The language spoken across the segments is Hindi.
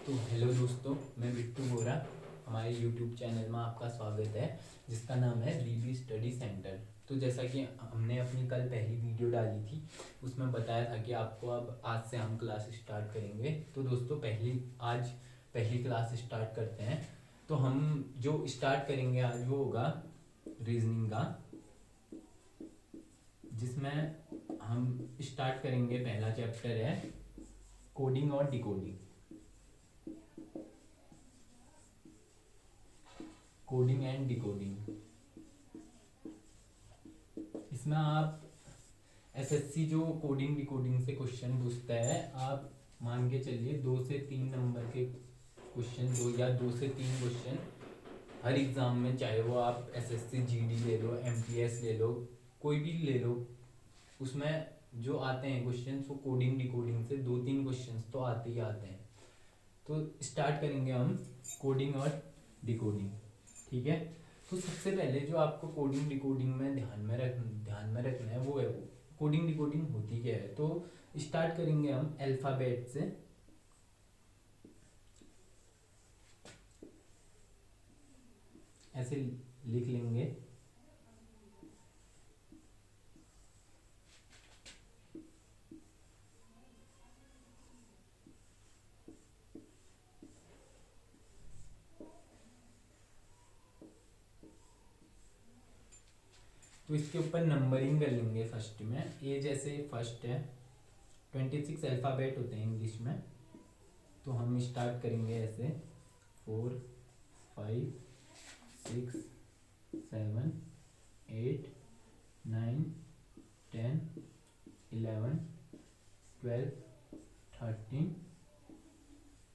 तो हेलो दोस्तों, मैं बिट्टू बोरा। हमारे यूट्यूब चैनल में आपका स्वागत है, जिसका नाम है बीबी स्टडी सेंटर। तो जैसा कि हमने अपनी कल पहली वीडियो डाली थी, उसमें बताया था कि आपको अब आज से हम क्लास स्टार्ट करेंगे। तो दोस्तों आज पहली क्लास स्टार्ट करते हैं। तो हम जो स्टार्ट करेंगे आज वो होगा रीजनिंग का, जिसमें हम स्टार्ट करेंगे। पहला चैप्टर है कोडिंग और डिकोडिंग। Coding and decoding. इसमें आप एसएससी जो कोडिंग डिकोडिंग से क्वेश्चन पूछता है, आप मान के चलिए 2 से 3 नंबर के क्वेश्चन, 2 से 3 क्वेश्चन हर एग्जाम में, चाहे वो आप एसएससी जीडी ले लो, एमटीएस ले लो, कोई भी ले लो, उसमें जो आते हैं क्वेश्चन वो कोडिंग डिकोडिंग से 2-3 क्वेश्चन तो आते ही आते हैं। तो स्टार्ट करेंगे हम कोडिंग और डिकोडिंग, ठीक है। तो सबसे पहले जो आपको कोडिंग डिकोडिंग में ध्यान में रखना है वो है कोडिंग डिकोडिंग होती क्या है। तो स्टार्ट करेंगे हम अल्फाबेट से। ऐसे लिख लेंगे। तो इसके ऊपर नंबरिंग कर लेंगे। फर्स्ट में ए जैसे फर्स्ट है, 26 अल्फ़ाबेट होते हैं इंग्लिश में। तो हम स्टार्ट करेंगे ऐसे 4 5 6 7 8 9 10 11 12 13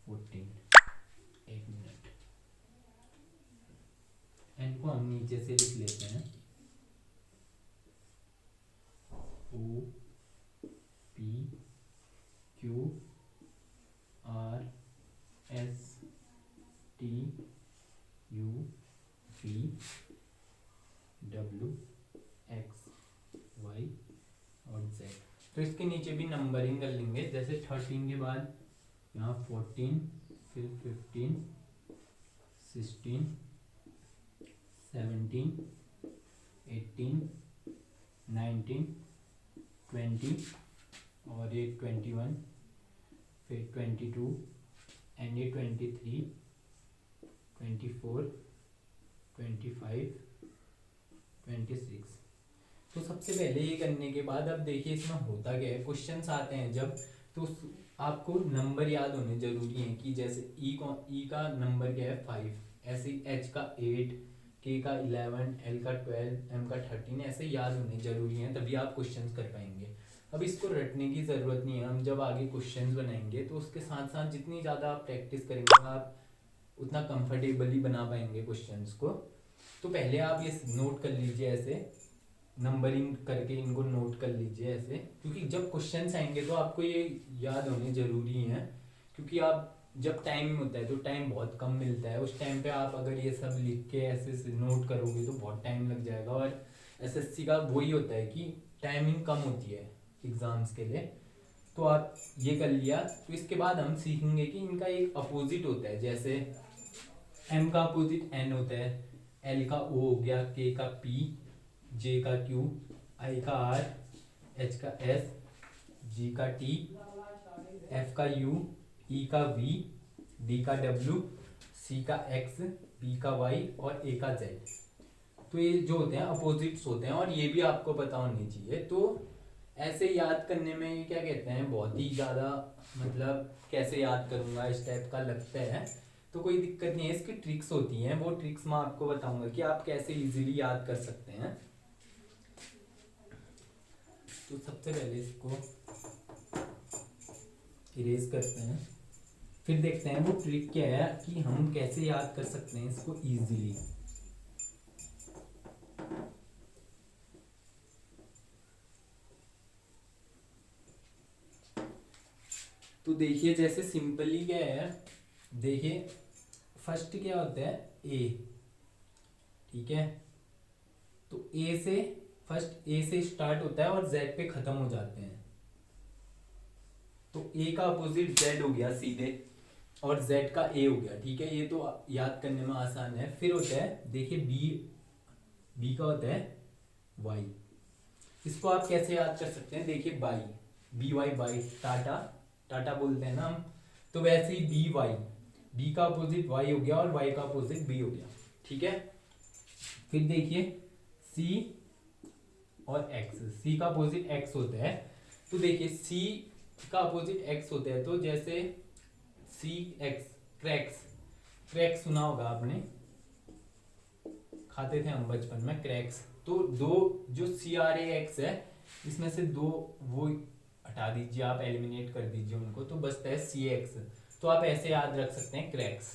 14। एक मिनट, इनको हम नीचे से लिख लेते हैं। O P Q R S T U V W X Y और Z। तो इसके नीचे भी नंबरिंग कर लेंगे। जैसे 13 के बाद यहाँ 14, फिर 15, 16, 17, 18, 19, 20 और ये 21, फिर 22 एंड ये 23, 24, 25, 26। तो सबसे पहले ये करने के बाद अब देखिए इसमें होता क्या है। क्वेश्चंस आते हैं जब, तो आपको नंबर याद होने जरूरी है। कि जैसे ई का नंबर क्या है 5, ऐसे एच का 8, के का 11, एल का 12, एम का 13, ऐसे याद होने जरूरी हैं, तभी आप क्वेश्चंस कर पाएंगे। अब इसको रटने की ज़रूरत नहीं है। हम जब आगे क्वेश्चंस बनाएंगे तो उसके साथ साथ जितनी ज़्यादा आप प्रैक्टिस करेंगे, आप उतना कंफर्टेबली बना पाएंगे क्वेश्चंस को। तो पहले आप ये नोट कर लीजिए, ऐसे नंबरिंग करके इनको नोट कर लीजिए ऐसे, क्योंकि जब क्वेश्चंस आएंगे तो आपको ये याद होने ज़रूरी हैं। क्योंकि आप जब टाइम होता है तो टाइम बहुत कम मिलता है, उस टाइम पे आप अगर ये सब लिख के ऐसे नोट करोगे तो बहुत टाइम लग जाएगा। और एसएससी का वही होता है कि टाइमिंग कम होती है एग्ज़ाम्स के लिए। तो आप ये कर लिया। तो इसके बाद हम सीखेंगे कि इनका एक अपोजिट होता है। जैसे एम का अपोजिट एन होता है, एल का ओ हो गया, के का पी, जे का क्यू, आई का आर, एच का एस, जी का टी, एफ का यू, ई का वी, डी का डब्ल्यू, सी का एक्स, बी का वाई और ए का जेड। तो ये जो होते हैं अपोजिट्स होते हैं, और ये भी आपको पता होनी चाहिए। तो ऐसे याद करने में ये क्या कहते हैं, बहुत ही ज़्यादा, मतलब कैसे याद करूँगा इस टाइप का लगता है। तो कोई दिक्कत नहीं है, इसकी ट्रिक्स होती हैं। वो ट्रिक्स मैं आपको बताऊंगा कि आप कैसे इजीली याद कर सकते हैं। तो सबसे पहले इसको इरेज करते हैं, फिर देखते हैं वो ट्रिक क्या है कि हम कैसे याद कर सकते हैं इसको इजीली। तो देखिए जैसे सिंपली क्या है, देखिए फर्स्ट क्या होता है ए, ठीक है। तो ए से फर्स्ट ए से स्टार्ट होता है और जेड पे खत्म हो जाते हैं। तो ए का अपोजिट जेड हो गया सीधे। और z का a हो गया, ठीक है, ये तो याद करने में आसान है। फिर होता है देखिए b का होता है y। इसको आप कैसे याद कर सकते हैं, देखिए बाई, बी वाई बाई, टाटा, टाटा बोलते हैं ना हम, तो वैसे ही बी वाई, बी का अपोजिट वाई हो गया और वाई का अपोजिट बी हो गया, ठीक है। फिर देखिए सी और एक्स, सी का अपोजिट एक्स होता है, तो देखिए सी का अपोजिट एक्स होता है, तो जैसे सी एक्स, क्रैक्स, क्रैक्स सुना होगा आपने, खाते थे हम बचपन में क्रैक्स। तो दो जो सी आर ए एक्स है, इसमें से दो वो हटा दीजिए, आप एलिमिनेट कर दीजिए उनको, तो बचता है सी एक्स। तो आप ऐसे याद रख सकते हैं क्रैक्स,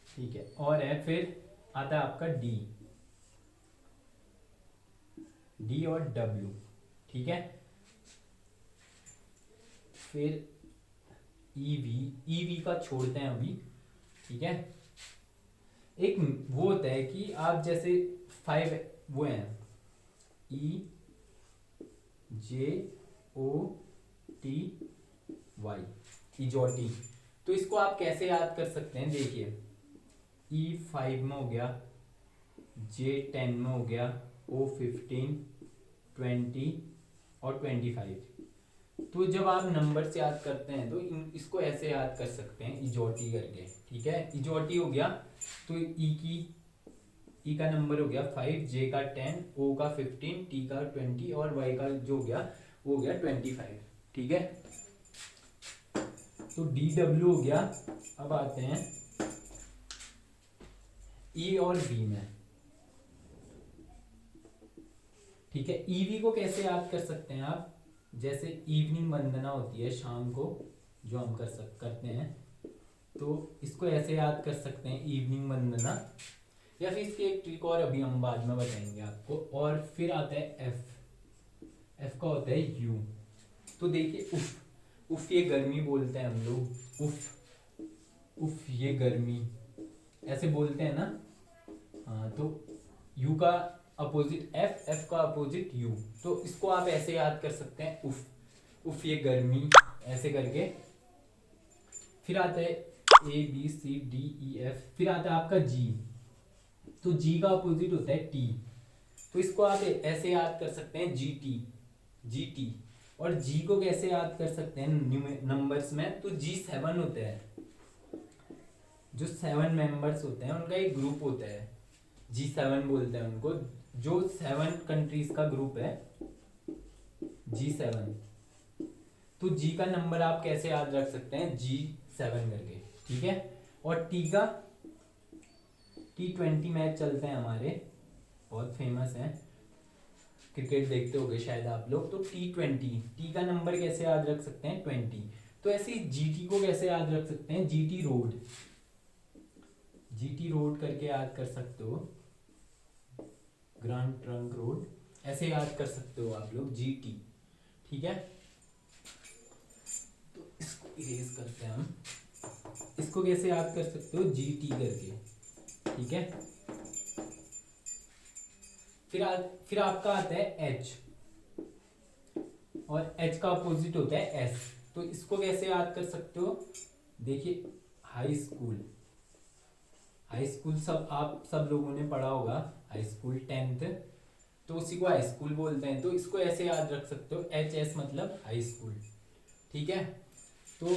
ठीक है। और है फिर आता है आपका डी, डी और डब्ल्यू, ठीक है। फिर ईवी, ईवी का छोड़ते हैं अभी, ठीक है। एक वो होता है कि आप जैसे 5 वो हैं, ई जे ओ टी वाई, इजोटी, तो इसको आप कैसे याद कर सकते हैं, देखिए E5 में हो गया, J10 में हो गया, O15, 20 और 25। तो जब आप नंबर से याद करते हैं तो इसको ऐसे याद कर सकते हैं इजोटी करके, ठीक है। इजोटी हो गया तो ई का नंबर हो गया 5, जे का 10, ओ का 15, टी का 20 और वाई का जो हो गया वो हो गया 25, ठीक है। तो डी डब्ल्यू हो गया। अब आते हैं ई और बी में, ठीक है। ईवी को कैसे याद कर सकते हैं आप, जैसे इवनिंग वंदना होती है शाम को जो हम करते हैं, तो इसको ऐसे याद कर सकते हैं इवनिंग वंदना, या फिर इसकी एक ट्रिक और अभी हम बाद में बताएंगे आपको। और फिर आता है एफ, एफ का होता है यू, तो देखिए उफ, उफ ये गर्मी बोलते हैं हम लोग, उफ, उफ ये गर्मी ऐसे बोलते हैं ना, हाँ। तो यू का अपोजिट एफ, एफ का अपोजिट यू, तो इसको आप ऐसे याद कर सकते हैं उफ, उफ ये गर्मी, ऐसे करके। फिर आता है A B C D E F, फिर आता है आपका जी, तो जी का अपोजिट होता है टी, तो इसको आप ऐसे याद कर सकते हैं जी टी, जी टी। और जी को कैसे याद कर सकते हैं नंबर्स में, तो G7 होता है, जो 7 मेंबर्स होते हैं उनका एक ग्रुप होता है, G7 बोलते हैं उनको, जो 7 कंट्रीज का ग्रुप है G7। तो जी का नंबर आप कैसे याद रख सकते हैं, G7 करके, ठीक है। और टी का, T20 मैच चलते हैं हमारे, बहुत फेमस है, क्रिकेट देखते होगे शायद आप लोग, तो T20, टी का नंबर कैसे याद रख सकते हैं 20। तो ऐसे ही जीटी को कैसे याद रख सकते हैं, जीटी रोड, जीटी रोड करके याद कर सकते हो, ग्रैंड ट्रंक रोड, ऐसे याद कर सकते हो आप लोग जीटी, ठीक है। तो इसको इरेज करते हैं हम, इसको कैसे याद कर सकते हो, जीटी करके, ठीक है। फिर आपका आता है एच, और एच का अपोजिट होता है एस, तो इसको कैसे याद कर सकते हो, देखिए हाई स्कूल, हाई स्कूल सब लोगों ने पढ़ा होगा, हाई स्कूल 10th, तो उसी को हाई स्कूल बोलते हैं, तो इसको ऐसे याद रख सकते हो एच एस मतलब हाई स्कूल, ठीक है। तो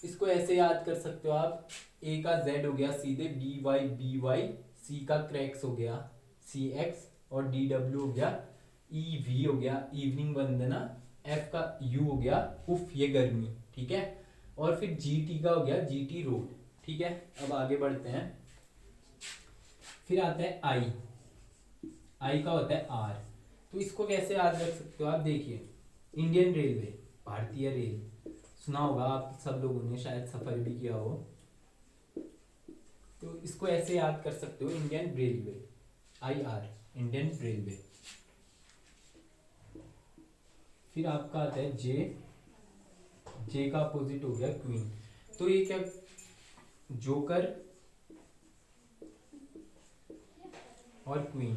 इसको ऐसे याद कर सकते हो आप, ए का जेड हो गया सीधे, बी वाई, सी का क्रैक्स हो गया सी एक्स, और डी डब्ल्यू हो गया ई वी हो गया इवनिंग वंदना, एफ का यू हो गया उफ ये गर्मी, ठीक है। और फिर जी टी का हो गया जी टी रोड, ठीक है। अब आगे बढ़ते हैं, फिर आता है आई, आई का होता है आर, तो इसको कैसे याद रख सकते हो आप, देखिए इंडियन रेलवे, भारतीय रेल, सुना होगा आप सब लोगों ने, शायद सफर भी किया हो, तो इसको ऐसे याद कर सकते हो Indian railway, I R, Indian railway. फिर आपका आता है जे, जे का अपोजिट हो गया क्वीन, तो ये क्या, जोकर और क्वीन,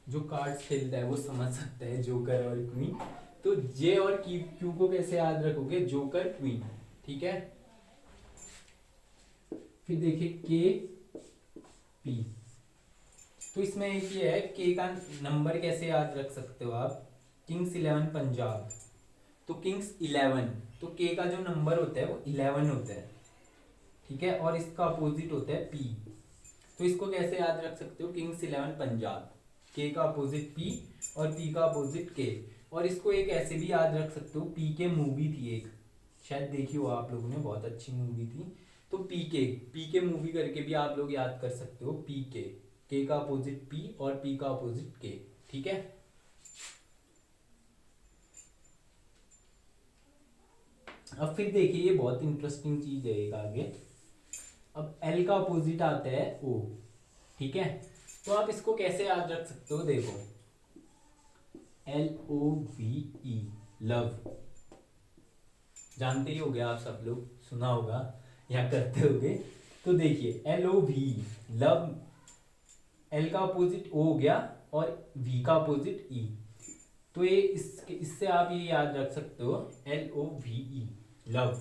जो कार्ड्स खेलता है वो समझ सकता है जोकर और क्वीन, तो जे और क्यू को कैसे याद रखोगे, जोकर क्वीन, ठीक है। फिर देखिए के पी, तो इसमें एक ये है के का नंबर कैसे याद रख सकते हो आप, किंग्स 11 पंजाब, तो किंग्स 11, तो के का जो नंबर होता है वो 11 होता है, ठीक है, और इसका अपोजिट होता है पी, तो इसको कैसे याद रख सकते हो, किंग्स 11 पंजाब, के का अपोजिट पी और पी का अपोजिट के। और इसको एक ऐसे भी याद रख सकते हो, पी के मूवी थी एक, शायद देखी हो आप लोगों ने, बहुत अच्छी मूवी थी, तो पी के मूवी करके भी आप लोग याद कर सकते हो, पी के का अपोजिट पी और पी का अपोजिट के, ठीक है। अब फिर देखिए ये बहुत इंटरेस्टिंग चीज है एक आगे, अब एल का अपोजिट आता है ओ, ठीक है, तो आप इसको कैसे याद रख सकते हो, देखो LOVE, लव, जानते ही होगे आप सब लोग, सुना होगा या करते होगे, तो देखिए LOVE लव, एल का अपोजिट ओ हो गया और वी का अपोजिट ई, तो ये इससे आप ये याद रख सकते हो LOVE लव,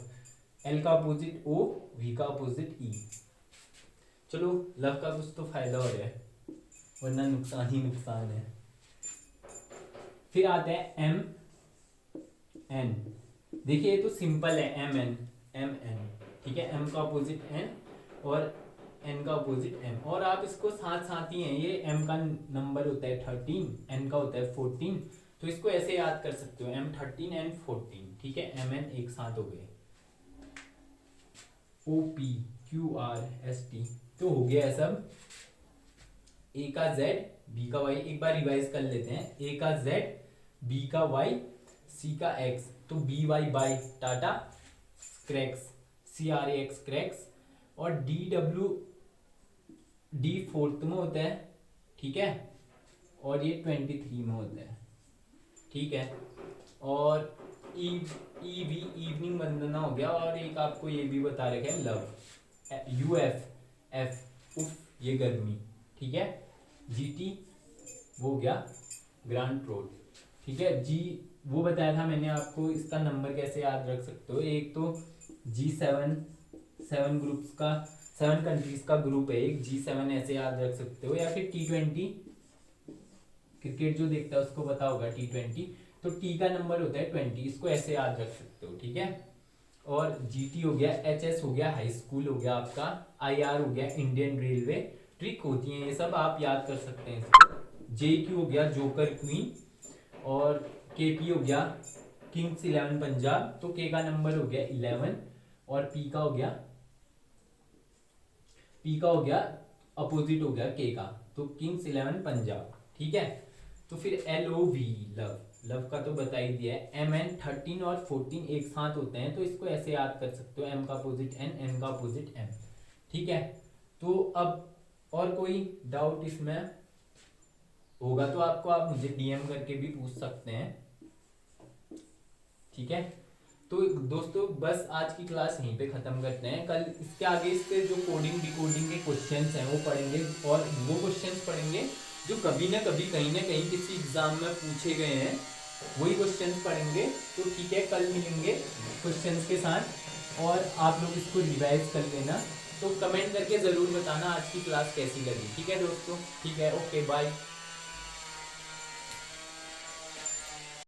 एल का अपोजिट ओ, वी का अपोजिट ई। चलो लव का कुछ तो फायदा हो रहा है, वरना नुकसान ही नुकसान है। फिर आता है MN, देखिए ये तो सिंपल है, MN, ठीक है, M का अपोजिट N और N का अपोजिट M, और आप इसको साथ साथ ही हैं, ये M का नंबर होता है 13, N का होता है 14, तो इसको ऐसे याद कर सकते हो, M 13 N 14, ठीक है, MN एक साथ हो गए। OPQRST, तो हो गया है सब, A का Z, B का Y, एक बार रिवाइज कर लेते हैं, A का Z, B का Y, C का X, तो BY बाय टाटा क्रैक्स, CRAX क्रैक्स, और D फोर्थ में होता है, ठीक है, और ये 23 में होता है, ठीक है, और EV इवनिंग वंदना हो गया, और एक आपको ये भी बता रखा है लव, UF उफ ये गर्मी, ठीक है, GT वो हो गया ग्रांड रोड, ठीक है, G वो बताया था मैंने आपको, इसका नंबर कैसे याद रख सकते हो, एक तो G7 7 ग्रुप्स का, 7 कंट्रीज का ग्रुप है एक, G7 ऐसे याद रख सकते हो, या फिर T20 क्रिकेट जो देखता है उसको पता होगा T20, तो T का नंबर होता है 20, इसको ऐसे याद रख सकते हो, ठीक है, और GT हो गया, HS हो गया हाई स्कूल हो गया आपका, IR हो गया इंडियन रेलवे, ट्रिक होती है ये सब आप याद कर सकते हैं इसको, JQ हो गया जोकर क्वीन, और KP हो गया किंग्स 11 पंजाब, तो K का नंबर हो गया 11, और P का हो गया अपोजिट हो गया K का, तो किंग्स 11 पंजाब, ठीक है। तो फिर LOV लव, लव का तो बता ही दिया है, MN 13 और 14 एक साथ होते हैं, तो इसको ऐसे याद कर सकते हो, M का अपोजिट N, N का अपोजिट M, ठीक है। तो अब और कोई डाउट इसमें होगा तो आप मुझे DM करके भी पूछ सकते हैं, ठीक है। तो दोस्तों बस आज की क्लास यहीं पे खत्म करते हैं, कल इसके आगे इसके जो कोडिंग डिकोडिंग के क्वेश्चंस हैं वो पढ़ेंगे, और वो क्वेश्चंस पढ़ेंगे जो कभी ना कभी कहीं ना कहीं किसी एग्जाम में पूछे गए हैं, वही क्वेश्चंस पढ़ेंगे। तो ठीक है, कल मिलेंगे क्वेश्चंस के साथ, और आप लोग इसको रिवाइज कर लेना, तो कमेंट करके ज़रूर बताना आज की क्लास कैसी लगी, ठीक है दोस्तों, ठीक है, ओके बाय।